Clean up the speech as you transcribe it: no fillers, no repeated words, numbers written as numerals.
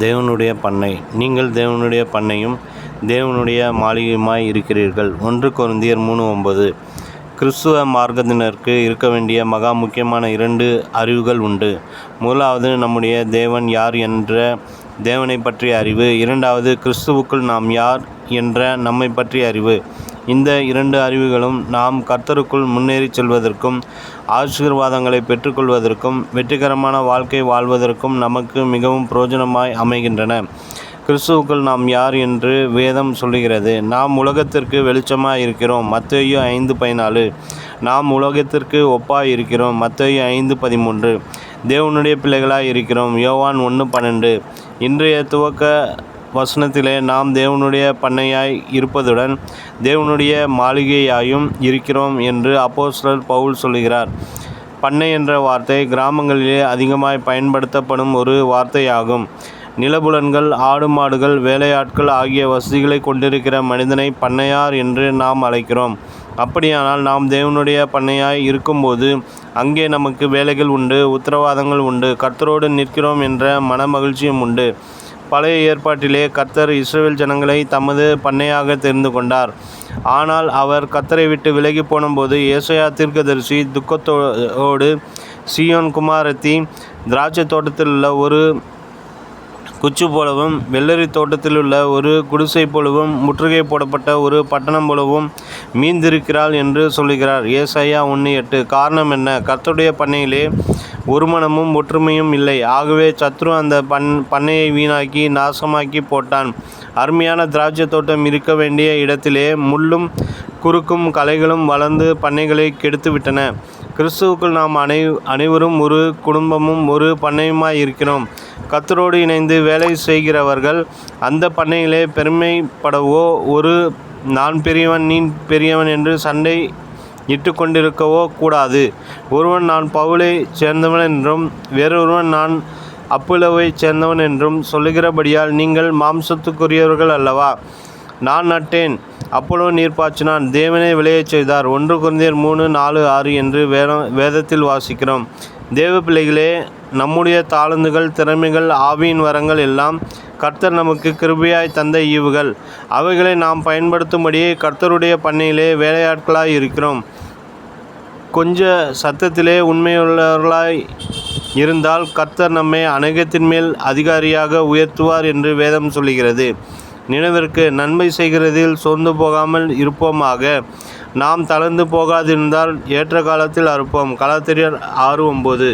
தேவனுடைய பண்ணை. நீங்கள் தேவனுடைய பண்ணையும் தேவனுடைய மாளிகையுமாய் இருக்கிறீர்கள். 1 கொரிந்தியர் 3:9. கிறிஸ்துவ மார்க்கத்தினருக்கு இருக்க வேண்டிய மகா முக்கியமான 2 அறிவுகள் உண்டு. முதலாவது நம்முடைய தேவன் யார் என்ற தேவனை பற்றிய அறிவு. இரண்டாவது கிறிஸ்துவுக்குள் நாம் யார் என்ற நம்மை பற்றிய அறிவு. இந்த 2 அறிவுகளும் நாம் கர்த்தருக்குள் முன்னேறி செல்வதற்கும் ஆசீர்வாதங்களை பெற்றுக்கொள்வதற்கும் வெற்றிகரமான வாழ்க்கை வாழ்வதற்கும் நமக்கு மிகவும் பிரயோஜனமாய் அமைகின்றன. கிறிஸ்துவுக்குள் நாம் யார் என்று வேதம் சொல்லுகிறது. நாம் உலகத்திற்கு வெளிச்சமாய் இருக்கிறோம். மத்தேயு 5:14. நாம் உலகத்திற்கு ஒப்பாய் இருக்கிறோம். மத்தேயு 5:13. தேவனுடைய பிள்ளைகளாய் இருக்கிறோம். யோவான் 1:12. இன்றைய துவக்க வசனத்திலே நாம் தேவனுடைய பண்ணையாய் இருப்பதுடன் தேவனுடைய மாளிகையாயும் இருக்கிறோம் என்று அப்போஸ்தலர் பவுல் சொல்கிறார். பண்ணை என்ற வார்த்தை கிராமங்களிலே அதிகமாய் பயன்படுத்தப்படும் ஒரு வார்த்தையாகும். நிலபுலன்கள், ஆடு மாடுகள், வேலையாட்கள் ஆகிய வசதிகளை கொண்டிருக்கிற மனிதனை பண்ணையார் என்று நாம் அழைக்கிறோம். அப்படியானால் நாம் தேவனுடைய பண்ணையாய் இருக்கும்போது அங்கே நமக்கு வேலைகள் உண்டு, உத்தரவாதங்கள் உண்டு, கர்த்தரோடு நிற்கிறோம் என்ற மன மகிழ்ச்சியும் உண்டு. பழைய ஏற்பாட்டிலே கர்த்தர் இஸ்ரவேல் ஜனங்களை தமது பண்ணையாக தெரிந்து கொண்டார். ஆனால் அவர் கர்த்தரை விட்டு விலகி போனபோது ஏசாயா தீர்க்கதரிசி துக்கத்தோடு சீயோன் குமாரத்தி திராட்சை தோட்டத்திலுள்ள ஒரு குச்சு போலவும் வெள்ளரி தோட்டத்திலுள்ள ஒரு குடிசை போலவும் முற்றுகை போடப்பட்ட ஒரு பட்டணம் போலவும் மீந்திருக்கிறாள் என்று சொல்லுகிறார். ஏசாயா 1:8. காரணம் என்ன? கர்த்தருடைய பண்ணையிலே ஒரு மனமும் ஒற்றுமையும் இல்லை. ஆகவே சத்ரு அந்த பண்ணையை வீணாக்கி நாசமாக்கி போட்டான். அருமையான திராட்சை தோட்டம் இருக்க வேண்டிய இடத்திலே முள்ளும் குறுக்கும் களைகளும் வளர்ந்து பண்ணைகளை கெடுத்து விட்டன. கிறிஸ்துவுக்குள் நாம் அனைவரும் ஒரு குடும்பமும் ஒரு பண்ணையுமாய் இருக்கிறோம். கர்த்தரோடு இணைந்து வேலை செய்கிறவர்கள் அந்த பண்ணையிலே பெருமைப்படவோ ஒரு நான் பெரியவன் நீ பெரியவன் என்று சண்டை இட்டு கொண்டிருக்கவோ கூடாது. ஒருவன் நான் பவுலை சேர்ந்தவன் என்றும் வேறொருவன் நான் அப்போலோவை சேர்ந்தவன் என்றும் சொல்லுகிறபடியால் நீங்கள் மாம்சத்துக்குரியவர்கள் அல்லவா? நான் நட்டேன், அப்போலோ நீர் பாய்ச்சினான், தேவனே விளையச் செய்தார். 1 கொரிந்தியர் 3:4-6 என்று வேதத்தில் வாசிக்கிறோம். தேவ பிள்ளைகளே, நம்முடைய தாளந்துகள், திறமைகள், ஆவியின் வரங்கள் எல்லாம் கர்த்தர் நமக்கு கிருபையாய் தந்த ஈவுகள். அவைகளை நாம் பயன்படுத்தும்படியே கர்த்தருடைய பண்ணையிலே வேலையாட்களாய் இருக்கிறோம். கொஞ்ச சத்தத்திலே உண்மையுள்ளவர்களாய் இருந்தால் கர்த்தர் நம்மை அநேகத்தின் மேல் அதிகாரியாக உயர்த்துவார் என்று வேதம் சொல்லுகிறது. நினைவிற்கு நன்மை செய்கிறதில் சோர்ந்து போகாமல் இருப்போமாக. நாம் தளர்ந்து போகாதிருந்தால் ஏற்ற காலத்தில் அறுப்போம். கலாத்தியர் 6:9.